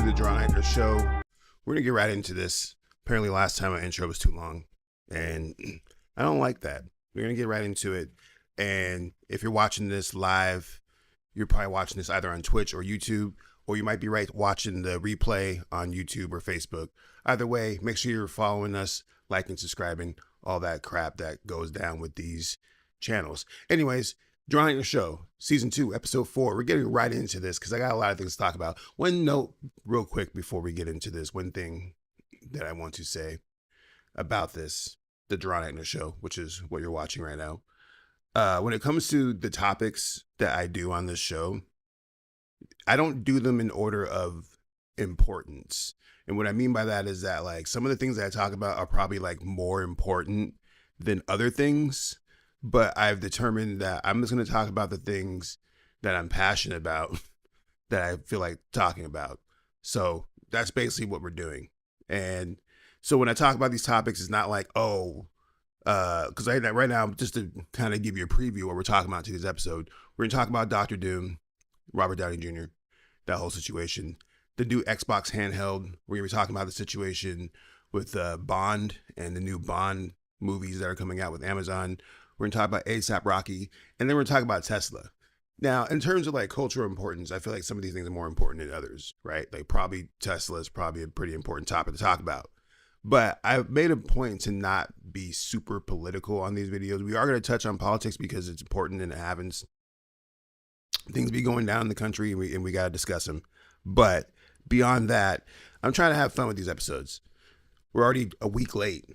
the Jaron Ikner show. We're gonna get right into this. Apparently last time my intro was too long, and I don't like that. We're gonna get right into it. And if you're watching this live, you're probably watching this either on Twitch or YouTube, or you might be watching the replay on YouTube or Facebook. Either way, make sure you're following us, liking, subscribing, all that crap that goes down with these channels. Anyways, Jaron Ikner show, season 2, episode 4. We're getting right into this because I got a lot of things to talk about. One note real quick before we get into this. One thing that I want to say about this, the Jaron Ikner show, which is what you're watching right now. When it comes to the topics that I do on this show, I don't do them in order of importance. And what I mean by that is that like some of the things that I talk about are probably like more important than other things. But I've determined that I'm just going to talk about the things that I'm passionate about, that I feel like talking about. So that's basically what we're doing. And so when I talk about these topics, it's not like, because right now, just to kind of give you a preview of what we're talking about today's episode, we're going to talk about Dr. Doom, Robert Downey Jr., that whole situation. The new Xbox handheld, we're going to be talking about the situation with Bond and the new Bond movies that are coming out with Amazon. We're going to talk about ASAP Rocky, and then we're going to talk about Tesla. Now, in terms of like cultural importance, I feel like some of these things are more important than others, right? Like probably Tesla is probably a pretty important topic to talk about. But I've made a point to not be super political on these videos. We are going to touch on politics because it's important and it happens. Things be going down in the country and we got to discuss them. But beyond that, I'm trying to have fun with these episodes. We're already a week late.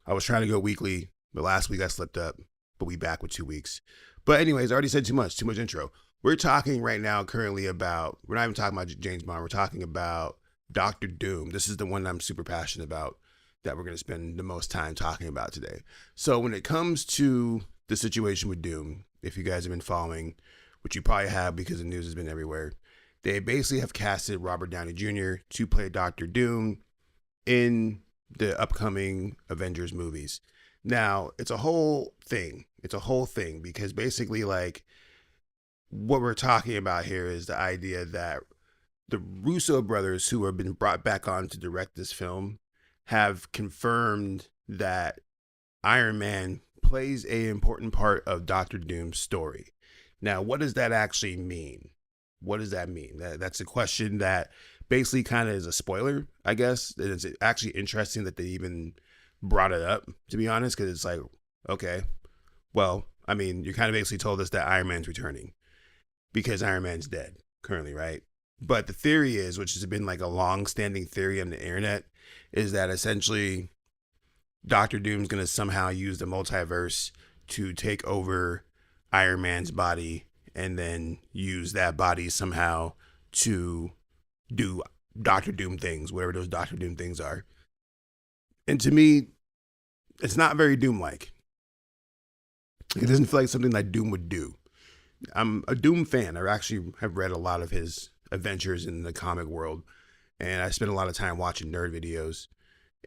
I was trying to go weekly, but last week I slipped up. But we back with 2 weeks. But anyways, I already said too much intro. We're talking right now currently about, we're not even talking about James Bond. We're talking about Dr. Doom. This is the one I'm super passionate about that we're going to spend the most time talking about today. So when it comes to the situation with Doom, if you guys have been following, which you probably have because the news has been everywhere, they basically have casted Robert Downey Jr. to play Dr. Doom in the upcoming Avengers movies. Now, it's a whole thing. It's a whole thing because basically like what we're talking about here is the idea that the Russo brothers, who have been brought back on to direct this film, have confirmed that Iron Man plays an important part of Dr. Doom's story. Now, what does that actually mean? What does that mean? That's a question that basically kind of is a spoiler, I guess. It's actually interesting that they even brought it up, to be honest, because it's like, okay, well, I mean, you kind of basically told us that Iron Man's returning because Iron Man's dead currently, right? But the theory is, which has been like a long-standing theory on the internet, is that essentially Dr. Doom's going to somehow use the multiverse to take over Iron Man's body and then use that body somehow to do Dr. Doom things, whatever those Dr. Doom things are. And to me, it's not very Doom-like. It doesn't feel like something that Doom would do. I'm a Doom fan. I actually have read a lot of his adventures in the comic world, and I spend a lot of time watching nerd videos.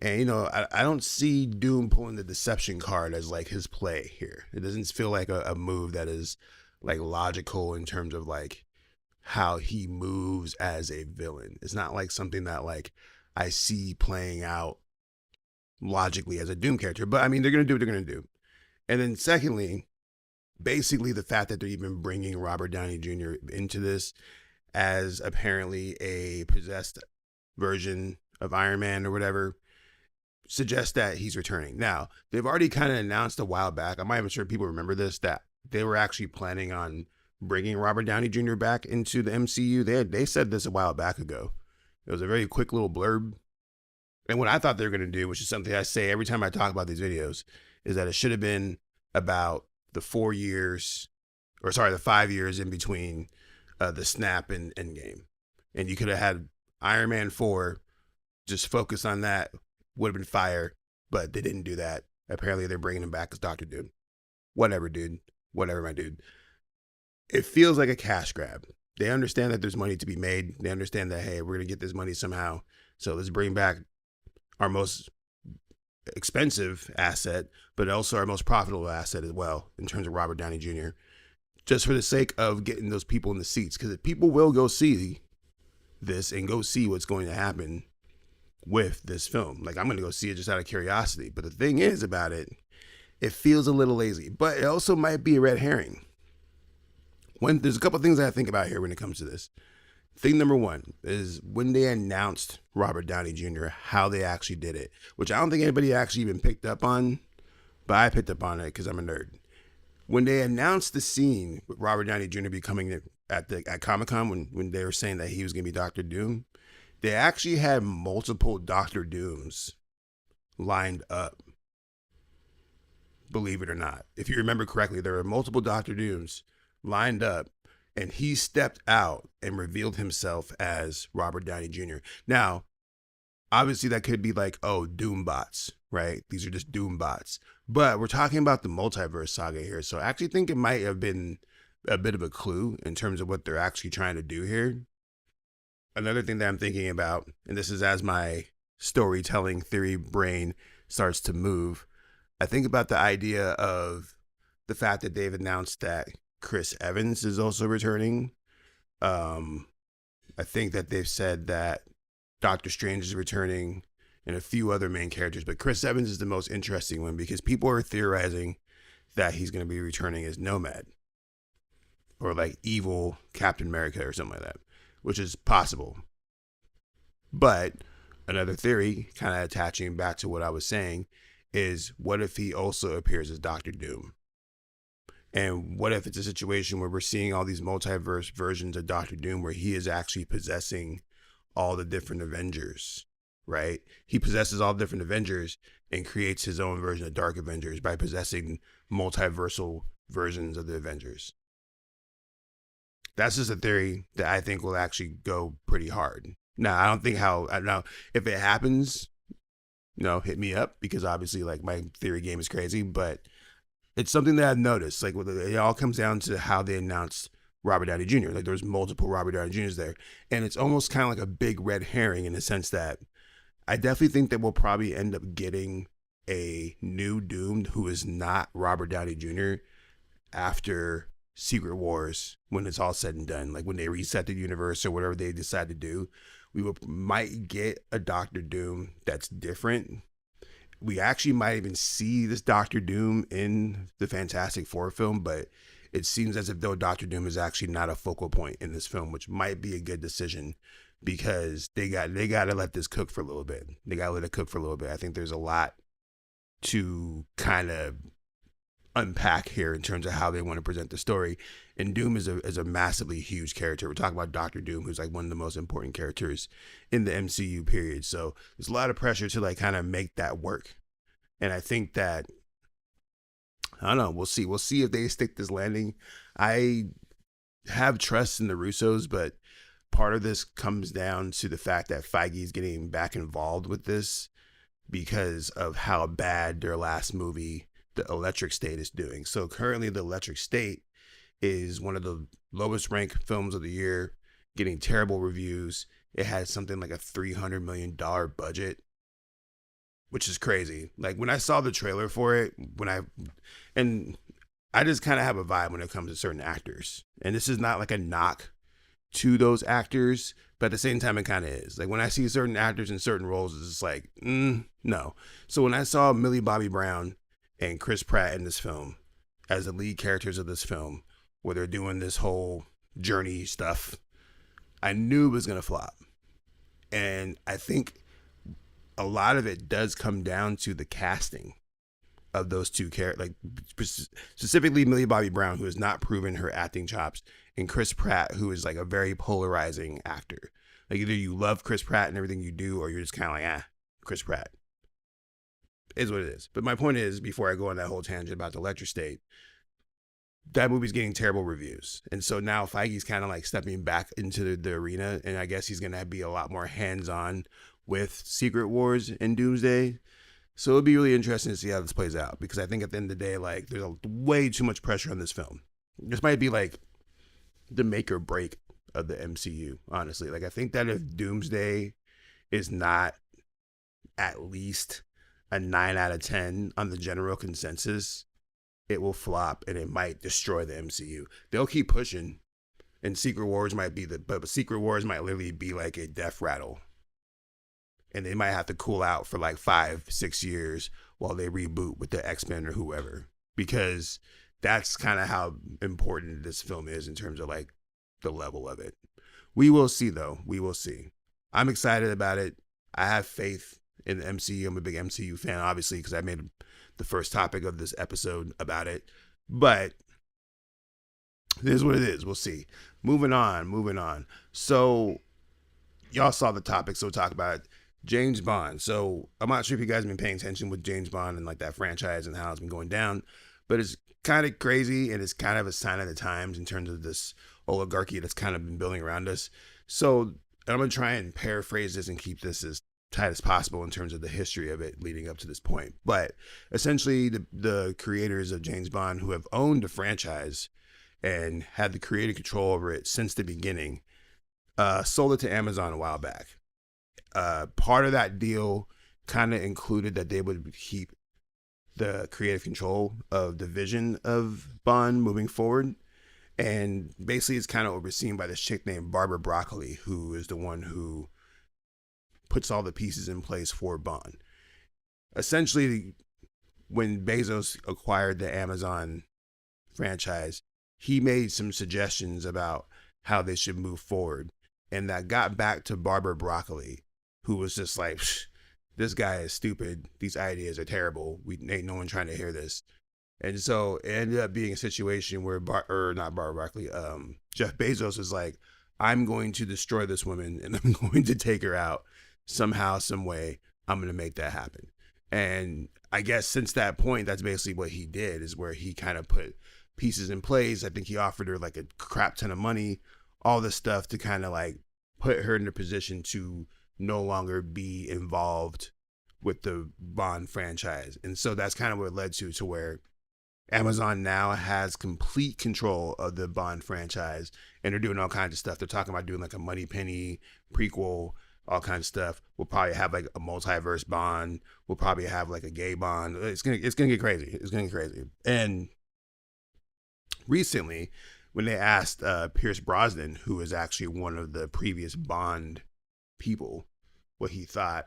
And, you know, I don't see Doom pulling the deception card as like his play here. It doesn't feel like a move that is like logical in terms of like how he moves as a villain. It's not like something that like I see playing out logically as a Doom character, but I mean, they're going to do what they're going to do. And then secondly, basically the fact that they're even bringing Robert Downey Jr. into this as apparently a possessed version of Iron Man or whatever suggests that he's returning. Now, they've already kind of announced a while back, I'm not even sure people remember this, that they were actually planning on bringing Robert Downey Jr. back into the MCU. They said this a while back ago. It was a very quick little blurb. And what I thought they were going to do, which is something I say every time I talk about these videos, is that it should have been about the 5 years in between the snap and Endgame. And you could have had Iron Man 4 just focus on that, would have been fire, but they didn't do that. Apparently they're bringing him back as Dr. Doom. Whatever, dude. Whatever, my dude. It feels like a cash grab. They understand that there's money to be made. They understand that, hey, we're going to get this money somehow. So let's bring back our most expensive asset, but also our most profitable asset as well in terms of Robert Downey Jr. Just for the sake of getting those people in the seats. Because people will go see this and go see what's going to happen with this film. Like, I'm going to go see it just out of curiosity. But the thing is about it, it feels a little lazy, but it also might be a red herring. There's a couple of things I think about here when it comes to this. Thing number one is when they announced Robert Downey Jr., how they actually did it, which I don't think anybody actually even picked up on, but I picked up on it because I'm a nerd. When they announced the scene with Robert Downey Jr. becoming at Comic-Con, when they were saying that he was going to be Doctor Doom, they actually had multiple Doctor Dooms lined up. Believe it or not. If you remember correctly, there were multiple Doctor Dooms lined up, and he stepped out and revealed himself as Robert Downey Jr. Now, obviously that could be like, oh, Doom bots, right? These are just Doom bots. But we're talking about the multiverse saga here. So I actually think it might have been a bit of a clue in terms of what they're actually trying to do here. Another thing that I'm thinking about, and this is as my storytelling theory brain starts to move, I think about the idea of the fact that they've announced that Chris Evans is also returning. I think that they've said that Doctor Strange is returning and a few other main characters, but Chris Evans is the most interesting one because people are theorizing that he's going to be returning as Nomad or like evil Captain America or something like that, which is possible. But another theory, kind of attaching back to what I was saying, is what if he also appears as Doctor Doom? And what if it's a situation where we're seeing all these multiverse versions of Doctor Doom where he is actually possessing all the different Avengers, right? He possesses all the different Avengers and creates his own version of Dark Avengers by possessing multiversal versions of the Avengers. That's just a theory that I think will actually go pretty hard. Now, I don't know if it happens, hit me up because obviously like my theory game is crazy, but it's something that I've noticed. Like it all comes down to how they announced Robert Downey Jr. Like there's multiple Robert Downey Jr.'s there. And it's almost kind of like a big red herring in the sense that I definitely think that we'll probably end up getting a new Doom who is not Robert Downey Jr. after Secret Wars when it's all said and done. Like when they reset the universe or whatever they decide to do, might get a Doctor Doom that's different. We actually might even see this Doctor Doom in the Fantastic Four film, but it seems as if though Doctor Doom is actually not a focal point in this film, which might be a good decision because they got to let this cook for a little bit. They got to let it cook for a little bit. I think there's a lot to kind of unpack here in terms of how they want to present the story. And Doom is a massively huge character. We're talking about Doctor Doom, who's like one of the most important characters in the MCU period. So there's a lot of pressure to like kind of make that work. And I think that, I don't know, we'll see. We'll see if they stick this landing. I have trust in the Russos, but part of this comes down to the fact that Feige is getting back involved with this because of how bad their last movie, The Electric State, is doing. So currently The Electric State is one of the lowest ranked films of the year, getting terrible reviews. It had something like a $300 million budget, which is crazy. Like when I saw the trailer for it, I just kind of have a vibe when it comes to certain actors. And this is not like a knock to those actors, but at the same time, it kind of is. Like when I see certain actors in certain roles, it's just like, no. So when I saw Millie Bobby Brown and Chris Pratt in this film as the lead characters of this film, where they're doing this whole journey stuff, I knew it was going to flop. And I think a lot of it does come down to the casting of those two characters, like specifically Millie Bobby Brown, who has not proven her acting chops, and Chris Pratt, who is like a very polarizing actor. Like either you love Chris Pratt and everything you do, or you're just kind of like, Chris Pratt is what it is. But my point is, before I go on that whole tangent about the Electric State, that movie's getting terrible reviews. And so now Feige's kind of like stepping back into the arena, and I guess he's going to be a lot more hands-on with Secret Wars and Doomsday. So it'll be really interesting to see how this plays out, because I think at the end of the day, like there's way too much pressure on this film. This might be like the make or break of the MCU, honestly. Like I think that if Doomsday is not at least a 9 out of 10 on the general consensus, it will flop and it might destroy the MCU. They'll keep pushing, And Secret Wars might be but Secret Wars might literally be like a death rattle, and they might have to cool out for like 5-6 years while they reboot with the X-Men or whoever, because that's kind of how important this film is in terms of like the level of it. We will see, though. We will see. I'm excited about it. I have faith in the MCU. I'm a big MCU fan, obviously, because I made the first topic of this episode about it. But it is what it is. We'll see. Moving on. So y'all saw the topic, so we'll talk about it. James Bond. So I'm not sure if you guys have been paying attention with James Bond and like that franchise and how it's been going down, but it's kind of crazy, and it's kind of a sign of the times in terms of this oligarchy that's kind of been building around us. So I'm going to try and paraphrase this and keep this as tight as possible in terms of the history of it leading up to this point. But essentially, the creators of James Bond, who have owned the franchise and had the creative control over it since the beginning, sold it to Amazon a while back. Part of that deal kind of included that they would keep the creative control of the vision of Bond moving forward. And basically it's kind of overseen by this chick named Barbara Broccoli, who is the one who puts all the pieces in place for Bond. Essentially, when Bezos acquired the Amazon franchise, he made some suggestions about how they should move forward. And that got back to Barbara Broccoli, who was just like, this guy is stupid. These ideas are terrible. We ain't no one trying to hear this. And so it ended up being a situation where not Barbara Broccoli, Jeff Bezos was like, I'm going to destroy this woman and I'm going to take her out somehow, some way. I'm going to make that happen. And I guess since that point, that's basically what he did, is where he kind of put pieces in place. I think he offered her like a crap ton of money, all this stuff to kind of like put her in a position to no longer be involved with the Bond franchise. And so that's kind of what it led to where Amazon now has complete control of the Bond franchise, and they're doing all kinds of stuff. They're talking about doing like a Moneypenny prequel, all kinds of stuff. We'll probably have like a multiverse Bond. We'll probably have like a gay Bond. It's gonna get crazy. It's gonna get crazy. And recently, when they asked Pierce Brosnan, who is actually one of the previous Bond people, what he thought,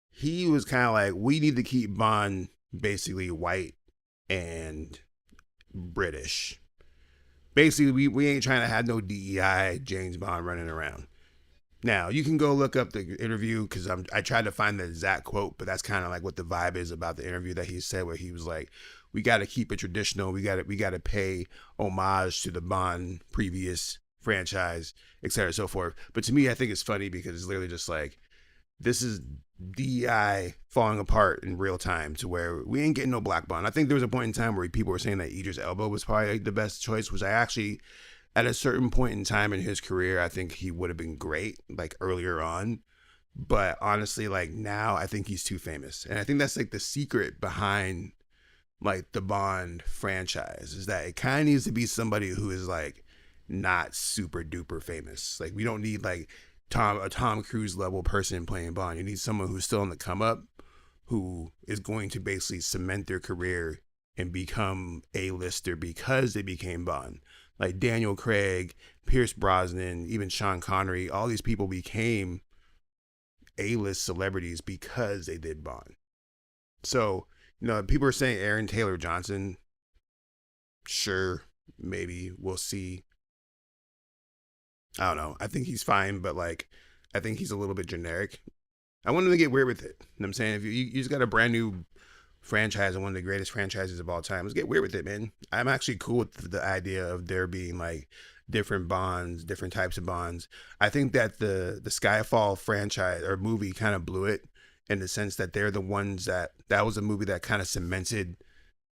he was kind of like, we need to keep Bond basically white and British. Basically, we ain't trying to have no DEI James Bond running around. Now, you can go look up the interview, because I tried to find the exact quote, but that's kind of like what the vibe is about the interview that he said, where he was like, we got to keep it traditional. We got to pay homage to the Bond previous franchise, et cetera, so forth. But to me, I think it's funny because it's literally just like, this is DEI falling apart in real time, to where we ain't getting no black Bond. I think there was a point in time where people were saying that Idris Elba was probably the best choice, which I actually, at a certain point in time in his career, I think he would have been great, like earlier on. But honestly, like now, I think he's too famous. And I think that's like the secret behind like the Bond franchise, is that it kind of needs to be somebody who is like not super duper famous. Like we don't need like a Tom Cruise level person playing Bond. You need someone who's still on the come up, who is going to basically cement their career and become A-lister because they became Bond. Like Daniel Craig, Pierce Brosnan, even Sean Connery, all these people became A-list celebrities because they did Bond. So, you know, people are saying Aaron Taylor Johnson. Sure, maybe. We'll see. I don't know. I think he's fine, but like, I think he's a little bit generic. I want him to get weird with it. You know what I'm saying? If you just got a brand new franchise and one of the greatest franchises of all time, let's get weird with it, man. I'm actually cool with the idea of there being like different Bonds, different types of Bonds. I think that the Skyfall franchise or movie kind of blew it, in the sense that they're the ones that was a movie that kind of cemented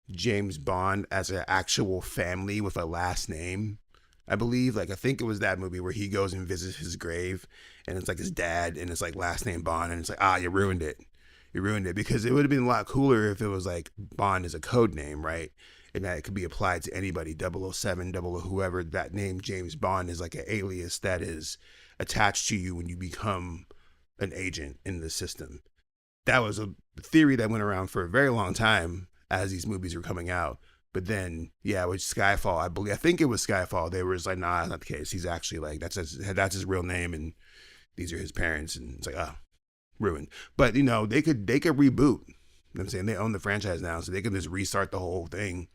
James Bond as an actual family with a last name. I believe, like, I think it was that movie where he goes and visits his grave, and it's like his dad, and it's like last name Bond, and it's like, you ruined it. You ruined it, because it would have been a lot cooler if it was like Bond is a code name, right? And that it could be applied to anybody, 007, 00 whoever. That name James Bond is like an alias that is attached to you when you become an agent in the system. That was a theory that went around for a very long time as these movies were coming out. But then, yeah, with Skyfall, I think it was Skyfall. They were just like, nah, that's not the case. He's actually like that's his real name, and these are his parents, and it's like, oh, ruined. But they could reboot. You know what I'm saying, they own the franchise now, so they can just restart the whole thing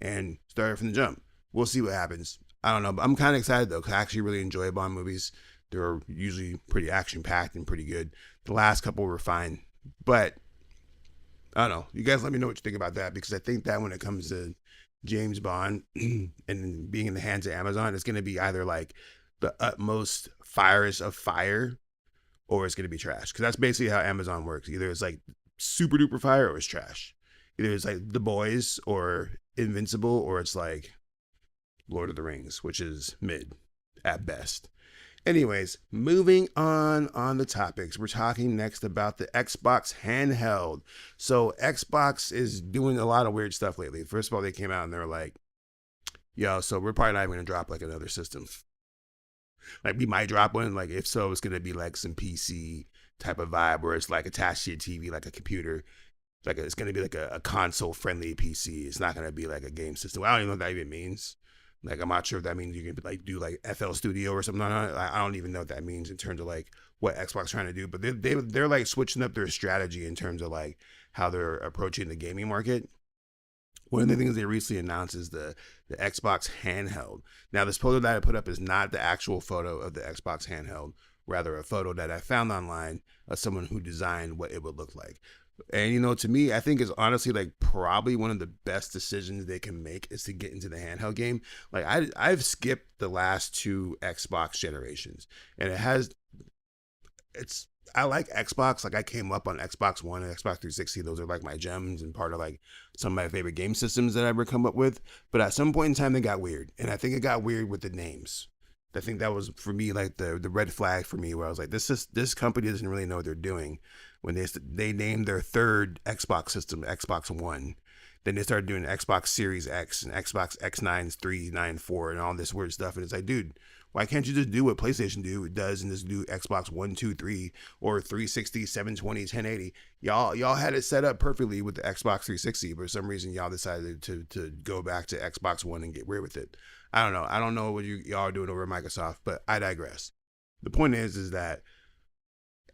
and start it from the jump. We'll see what happens. I don't know, but I'm kind of excited though, 'cause I actually really enjoy Bond movies. They're usually pretty action packed and pretty good. The last couple were fine, but I don't know. You guys let me know what you think about that, because I think that when it comes to James Bond and being in the hands of Amazon, it's going to be either like the utmost fires of fire, or it's going to be trash. Because that's basically how Amazon works. Either it's like super duper fire, or it's trash. Either it's like The Boys or Invincible, or it's like Lord of the Rings, which is mid at best. Anyways, moving on the topics. We're talking next about the Xbox handheld. So Xbox is doing a lot of weird stuff lately. First of all, they came out and they were like, yo, so we're probably not even going to drop like another system. Like, we might drop one. Like, if so, it's going to be like some PC type of vibe where it's like attached to your TV, like a computer. Like, it's going to be like a console friendly PC. It's not going to be like a game system. I don't even know what that even means. Like, I'm not sure if that means you can like do like FL Studio or something. I don't even know what that means in terms of like what Xbox trying to do. But they're like switching up their strategy in terms of like how they're approaching the gaming market. One of the things they recently announced is the Xbox handheld. Now, this photo that I put up is not the actual photo of the Xbox handheld, rather a photo that I found online of someone who designed what it would look like. And to me, I think it's honestly like probably one of the best decisions they can make is to get into the handheld game. Like, I've skipped the last two Xbox generations, and I like Xbox. Like, I came up on Xbox One and Xbox 360. Those are like my gems and part of like some of my favorite game systems that I ever come up with. But at some point in time, they got weird, and I think it got weird with the names. I think that was for me like the red flag for me, where I was like, this company doesn't really know what they're doing. When they named their third Xbox system Xbox One, then they started doing Xbox Series X and Xbox X9s, 3, 9, 4, and all this weird stuff. And it's like, dude, why can't you just do what PlayStation does and just do Xbox 1, 2, 3, or 360, 720, 1080? Y'all had it set up perfectly with the Xbox 360, but for some reason y'all decided to go back to Xbox One and get weird with it. I don't know. I don't know what y'all are doing over at Microsoft, but I digress. The point is that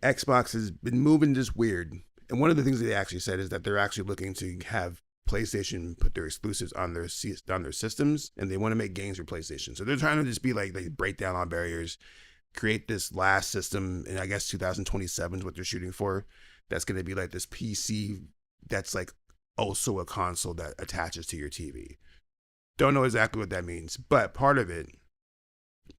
Xbox has been moving just weird. And one of the things that they actually said is that they're actually looking to have PlayStation put their exclusives on their systems, and they want to make games for PlayStation. So they're trying to just be like, they break down all barriers, create this last system, and I guess 2027 is what they're shooting for. That's going to be like this PC that's like also a console that attaches to your TV. Don't know exactly what that means, but part of their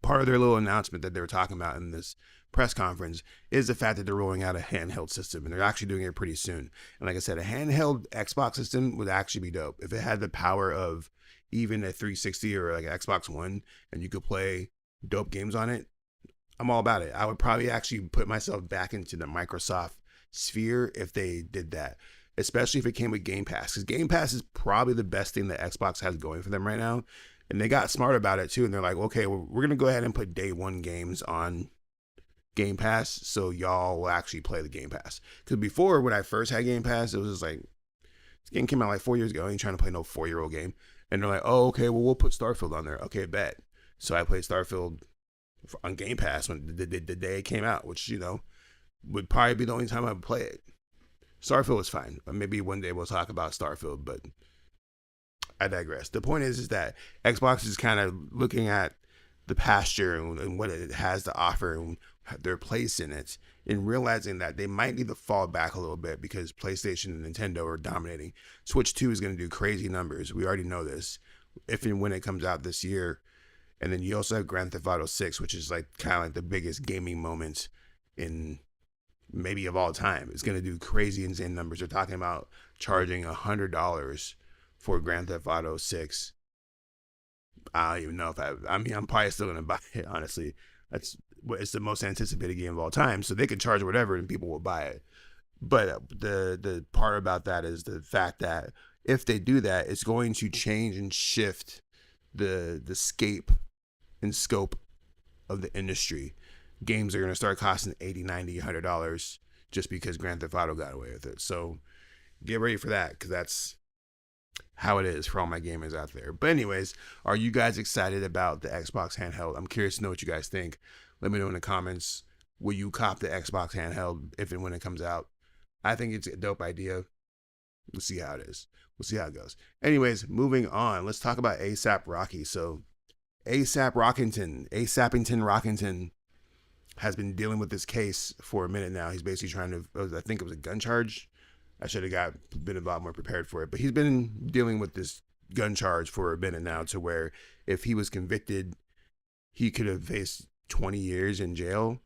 little announcement that they were talking about in this press conference is the fact that they're rolling out a handheld system, and they're actually doing it pretty soon. And like I said, a handheld Xbox system would actually be dope if it had the power of even a 360 or like an Xbox One, and you could play dope games on it. I'm all about it. I would probably actually put myself back into the Microsoft sphere if they did that, especially if it came with Game Pass, because Game Pass is probably the best thing that Xbox has going for them right now. And they got smart about it too, and they're like, okay, well, we're gonna go ahead and put day one games on Game Pass, so y'all will actually play the Game Pass. Because before, when I first had Game Pass, it was just like, this game came out like 4 years ago. I ain't trying to play no 4-year-old game. And they're like, oh, okay, well, we'll put Starfield on there. Okay, bet. So I played Starfield on Game Pass when the day it came out, which would probably be the only time I would play it. Starfield was fine. Maybe one day we'll talk about Starfield, but I digress. The point is that Xbox is kind of looking at the pasture and what it has to offer and their place in it, and realizing that they might need to fall back a little bit because PlayStation and Nintendo are dominating. Switch 2 is going to do crazy numbers. We already know this, if and when it comes out this year. And then you also have Grand Theft Auto 6, which is like kind of like the biggest gaming moment in maybe of all time. It's going to do crazy insane numbers. They're talking about charging $100 for Grand Theft Auto 6. I don't even know if I'm probably still going to buy it, honestly. It's the most anticipated game of all time, so they can charge whatever and people will buy it. But the part about that is the fact that if they do that, it's going to change and shift the scape and scope of the industry. Games are going to start costing $80, $90, $100 just because Grand Theft Auto got away with it. So get ready for that, because that's how it is for all my gamers out there. But anyways, are you guys excited about the Xbox handheld? I'm curious to know what you guys think. Let me know in the comments. Will you cop the Xbox handheld if and when it comes out? I think it's a dope idea. We'll see how it is. We'll see how it goes. Anyways, moving on. Let's talk about ASAP Rocky. So ASAP Rockington has been dealing with this case for a minute now. He's basically trying to, I think it was a gun charge. I should have been a lot more prepared for it. But he's been dealing with this gun charge for a minute now, to where if he was convicted, he could have faced 20 years in jail.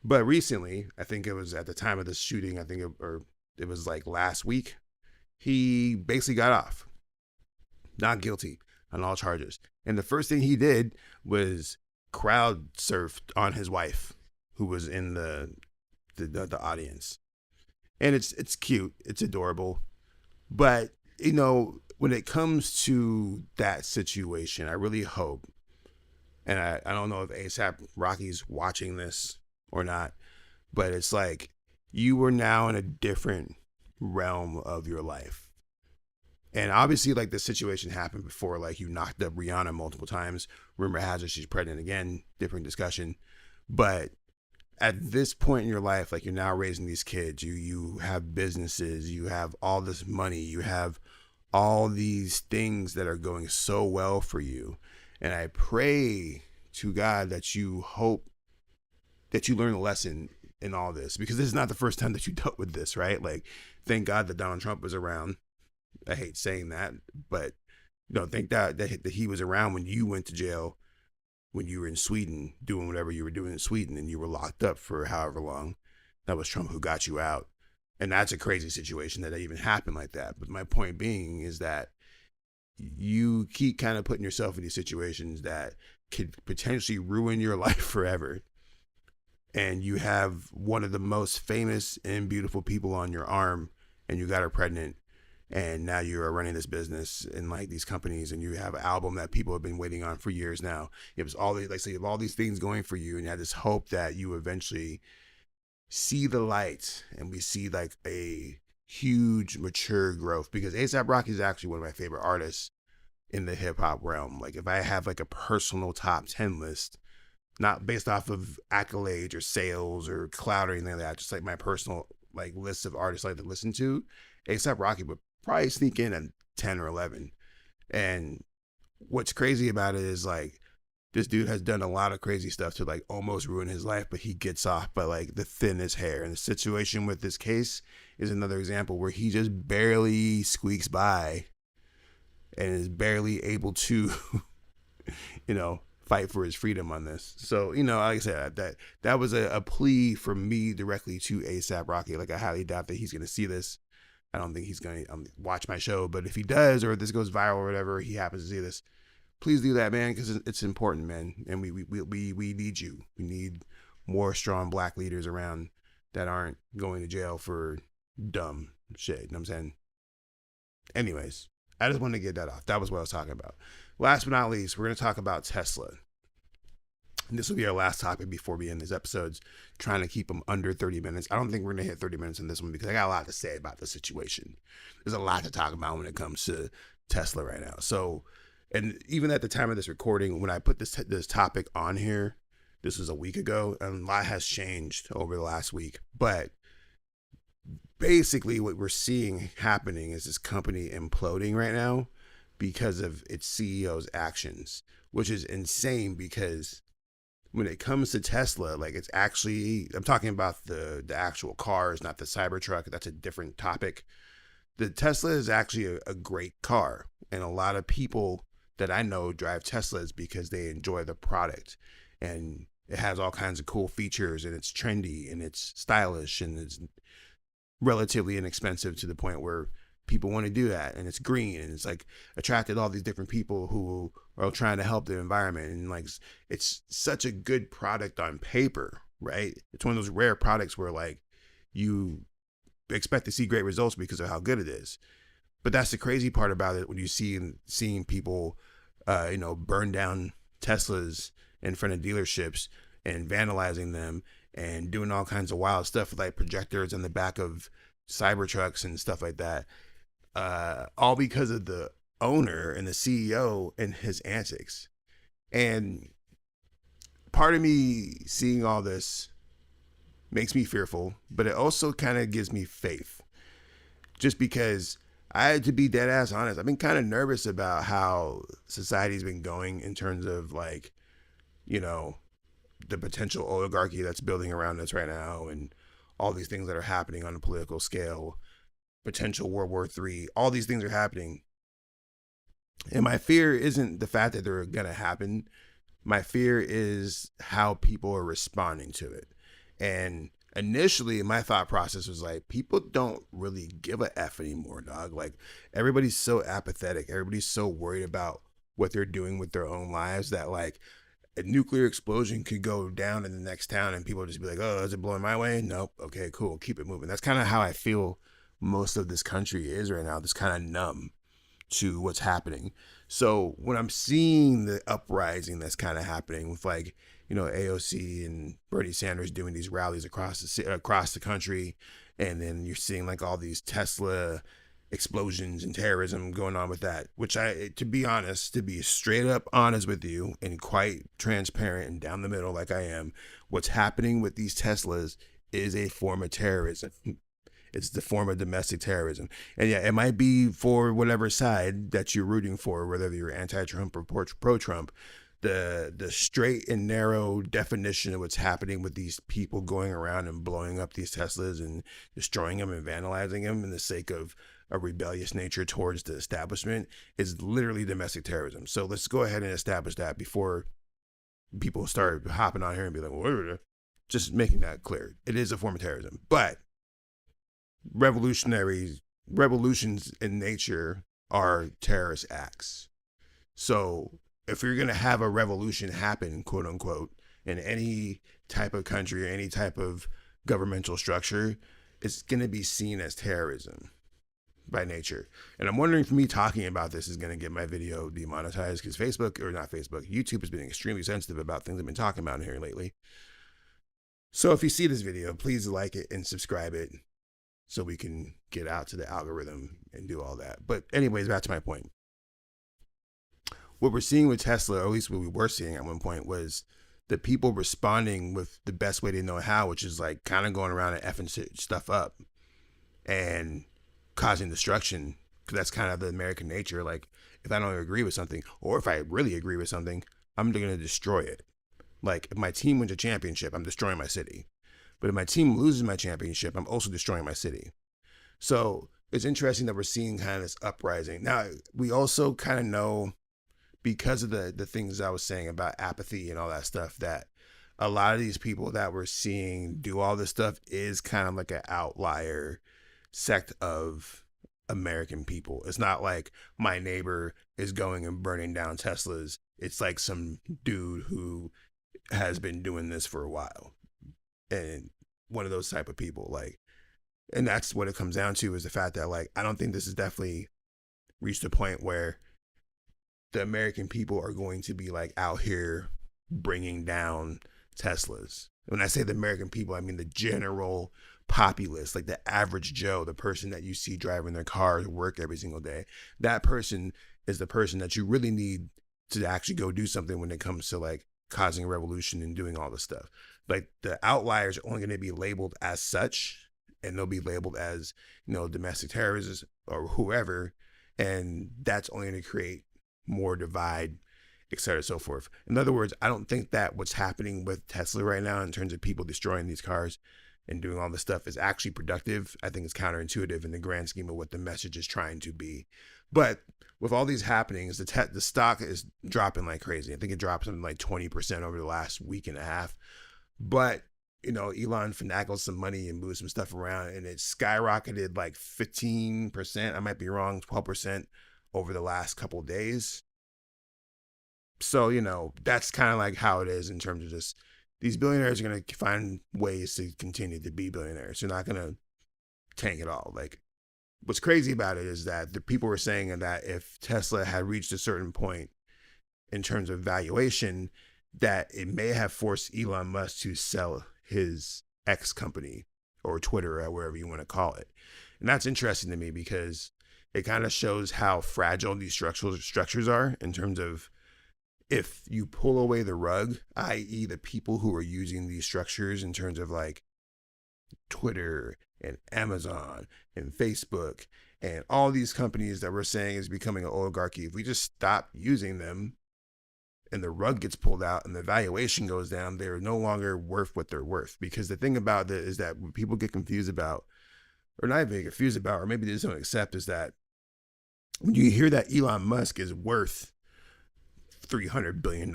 But recently, I think it was at the time of the shooting, it was like last week, he basically got off, not guilty on all charges. And the first thing he did was crowd surfed on his wife, who was in the audience. And it's cute, it's adorable. But, you know, when it comes to that situation, I really hope, and I don't know if ASAP Rocky's watching this or not, but it's like, you are now in a different realm of your life. And obviously, like, the situation happened before, like, you knocked up Rihanna multiple times. Rumor has it she's pregnant again, different discussion. But at this point in your life, like, you're now raising these kids, you have businesses, you have all this money, you have all these things that are going so well for you. And I pray to God that you hope that you learn a lesson in all this, because this is not the first time that you dealt with this, right? Like, thank God that Donald Trump was around. I hate saying that, but thank God that he was around when you went to jail, when you were in Sweden doing whatever you were doing in Sweden, and you were locked up for however long. That was Trump who got you out. And that's a crazy situation that even happened like that. But my point being is that you keep kind of putting yourself in these situations that could potentially ruin your life forever. And you have one of the most famous and beautiful people on your arm, and you got her pregnant, and now you're running this business and like these companies, and you have an album that people have been waiting on for years now. It was all these, like, so you have all these things going for you, and you have this hope that you eventually see the light, and we see like a huge mature growth, because A$AP Rocky is actually one of my favorite artists in the hip hop realm. Like, if I have like a personal top 10 list, not based off of accolades or sales or clout or anything like that, just like my personal like list of artists I like to listen to, A$AP Rocky would probably sneak in at 10 or 11. And what's crazy about it is, like, this dude has done a lot of crazy stuff to like almost ruin his life, but he gets off by like the thinnest hair. And the situation with this case is another example where he just barely squeaks by and is barely able to, fight for his freedom on this. So, like I said, that was a plea from me directly to A$AP Rocky. Like, I highly doubt that he's going to see this. I don't think he's going to watch my show, but if he does, or if this goes viral or whatever, he happens to see this, please do that, man, because it's important, man. And we need you. We need more strong black leaders around that aren't going to jail for dumb shit. You know what I'm saying? Anyways, I just wanted to get that off. That was what I was talking about. Last but not least, we're going to talk about Tesla. And this will be our last topic before we end these episodes, trying to keep them under 30 minutes. I don't think we're going to hit 30 minutes in this one, because I got a lot to say about the situation. There's a lot to talk about when it comes to Tesla right now. So, and even at the time of this recording, when I put this topic on here, this was a week ago, and a lot has changed over the last week. But basically what we're seeing happening is this company imploding right now because of its CEO's actions, which is insane, because when it comes to Tesla, like, it's actually, I'm talking about the actual cars, not the Cybertruck. That's a different topic. The Tesla is actually a great car, and a lot of people that I know drive Teslas because they enjoy the product, and it has all kinds of cool features, and it's trendy, and it's stylish, and it's relatively inexpensive to the point where people want to do that, and it's green, and it's like attracted all these different people who are trying to help the environment, and like, it's such a good product on paper, right? It's one of those rare products where like you expect to see great results because of how good it is. But that's the crazy part about it, when you seeing people burn down Teslas in front of dealerships and vandalizing them and doing all kinds of wild stuff with like projectors in the back of Cybertrucks and stuff like that. All because of the owner and the CEO and his antics. And part of me seeing all this makes me fearful, but it also kind of gives me faith. Just because I had to be dead ass honest, I've been kind of nervous about how society's been going in terms of like, you know, the potential oligarchy that's building around us right now and all these things that are happening on a political scale, potential World War III, all these things are happening. And my fear isn't the fact that they're going to happen. My fear is how people are responding to it. And initially, my thought process was like, people don't really give a F anymore, dog. Like, everybody's so apathetic. Everybody's so worried about what they're doing with their own lives that, like, a nuclear explosion could go down in the next town and people just be like, oh, is it blowing my way? Nope. Okay, cool. Keep it moving. That's kind of how I feel most of this country is right now. Just kind of numb to what's happening. So when I'm seeing the uprising that's kind of happening with like, you know, AOC and Bernie Sanders doing these rallies across the country, and then you're seeing like all these Tesla explosions and terrorism going on with that, which to be honest, to be straight up honest with you and quite transparent and down the middle like I am, what's happening with these Teslas is a form of terrorism. It's the form of domestic terrorism. And yeah, it might be for whatever side that you're rooting for, whether you're anti-Trump or pro-Trump. The straight and narrow definition of what's happening with these people going around and blowing up these Teslas and destroying them and vandalizing them in the sake of a rebellious nature towards the establishment is literally domestic terrorism. So let's go ahead and establish that before people start hopping on here and be like, well, just making that clear. It is a form of terrorism. But revolutions in nature are terrorist acts. So if you're going to have a revolution happen, quote unquote, in any type of country or any type of governmental structure, it's going to be seen as terrorism by nature. And I'm wondering if me talking about this is going to get my video demonetized, because YouTube has been extremely sensitive about things I've been talking about in here lately. So if you see this video, please like it and subscribe it so we can get out to the algorithm and do all that. But anyways, back to my point. What we're seeing with Tesla, or at least what we were seeing at one point, was the people responding with the best way they know how, which is like kind of going around and effing stuff up and causing destruction, because that's kind of the American nature. Like, if I don't agree with something, or if I really agree with something, I'm going to destroy it. Like, if my team wins a championship, I'm destroying my city. But if my team loses my championship, I'm also destroying my city. So it's interesting that we're seeing kind of this uprising. Now, we also kind of know, because of the things I was saying about apathy and all that stuff, that a lot of these people that we're seeing do all this stuff is kind of like an outlier sect of American people. It's not like my neighbor is going and burning down Teslas. It's like some dude who has been doing this for a while. And one of those type of people, like, and that's what it comes down to, is the fact that, like, I don't think this has definitely reached a point where the American people are going to be like out here bringing down Teslas. When I say the American people, I mean the general populace, like the average Joe, the person that you see driving their car to work every single day. That person is the person that you really need to actually go do something when it comes to like causing a revolution and doing all this stuff. Like, the outliers are only going to be labeled as such, and they'll be labeled as, you know, domestic terrorists or whoever, and that's only going to create more divide, et cetera, so forth. In other words, I don't think that what's happening with Tesla right now in terms of people destroying these cars and doing all this stuff is actually productive. I think it's counterintuitive in the grand scheme of what the message is trying to be. But with all these happenings, the stock is dropping like crazy. I think it dropped something like 20% over the last week and a half. But, you know, Elon finagled some money and moved some stuff around, and it skyrocketed like 15%. I might be wrong, 12% over the last couple of days. So, you know, that's kind of like how it is in terms of just, these billionaires are going to find ways to continue to be billionaires. They're not going to tank it all. Like, what's crazy about it is that the people were saying that if Tesla had reached a certain point in terms of valuation, that it may have forced Elon Musk to sell his X company or Twitter or wherever you want to call it. And that's interesting to me, because it kind of shows how fragile these structures are in terms of if you pull away the rug, i.e. the people who are using these structures in terms of like Twitter and Amazon and Facebook and all these companies that we're saying is becoming an oligarchy, if we just stop using them and the rug gets pulled out and the valuation goes down, they're no longer worth what they're worth. Because the thing about it is that what people get confused about, or not even confused about, or maybe they just don't accept, is that when you hear that Elon Musk is worth $300 billion,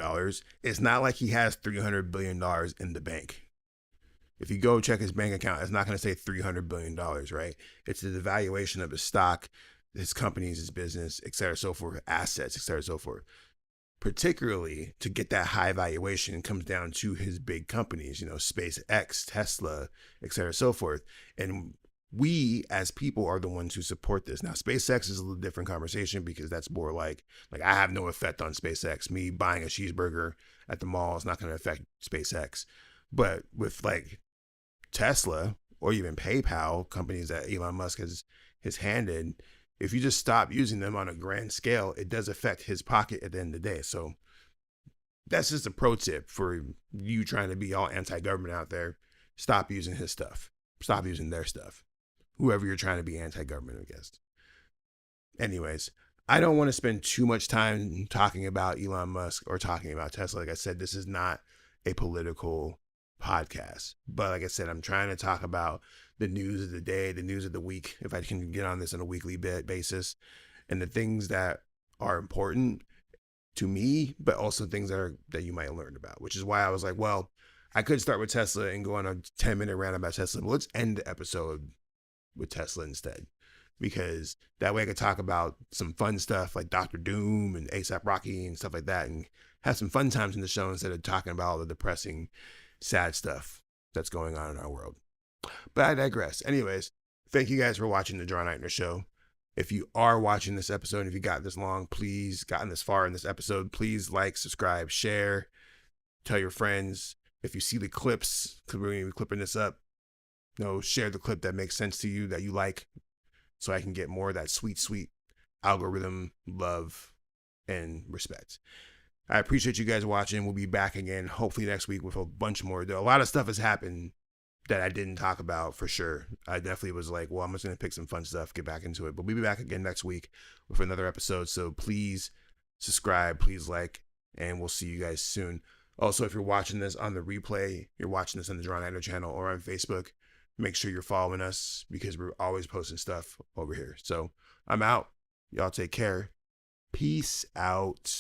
it's not like he has $300 billion in the bank. If you go check his bank account, it's not going to say $300 billion, right? It's the valuation of his stock, his companies, his business, et cetera, so forth, assets, et cetera, so forth. Particularly to get that high valuation comes down to his big companies, SpaceX, Tesla, et cetera, so forth. And we as people are the ones who support this. Now, SpaceX is a little different conversation because that's more like I have no effect on SpaceX. Me buying a cheeseburger at the mall is not going to affect SpaceX. But with like Tesla or even PayPal, companies that Elon Musk has handed, if you just stop using them on a grand scale, it does affect his pocket at the end of the day. So that's just a pro tip for you trying to be all anti-government out there. Stop using his stuff. Stop using their stuff. Whoever you're trying to be anti-government against. Anyways, I don't want to spend too much time talking about Elon Musk or talking about Tesla. Like I said, this is not a political podcast. But like I said, I'm trying to talk about the news of the day, the news of the week, if I can get on this on a weekly basis, and the things that are important to me, but also things that you might learn about, which is why I was like, well, I could start with Tesla and go on a 10-minute rant about Tesla, but let's end the episode with Tesla instead, because that way I could talk about some fun stuff like Dr. Doom and ASAP Rocky and stuff like that, and have some fun times in the show instead of talking about all the depressing, sad stuff that's going on in our world. But I digress. Anyways, thank you guys for watching the Jaron Ikner Show. If you are watching this episode, if you got this long, gotten this far in this episode, please like, subscribe, share, tell your friends. If you see the clips, because we're going to be clipping this up, share the clip that makes sense to you, that you like, so I can get more of that sweet, sweet algorithm love and respect. I appreciate you guys watching. We'll be back again, hopefully next week, with a bunch more. A lot of stuff has happened that I didn't talk about for sure. I definitely was like, well, I'm just going to pick some fun stuff, get back into it. But we'll be back again next week with another episode. So please subscribe, please like, and we'll see you guys soon. Also, if you're watching this on the replay, you're watching this on the Jaron Ikner channel or on Facebook, make sure you're following us because we're always posting stuff over here. So I'm out. Y'all take care. Peace out.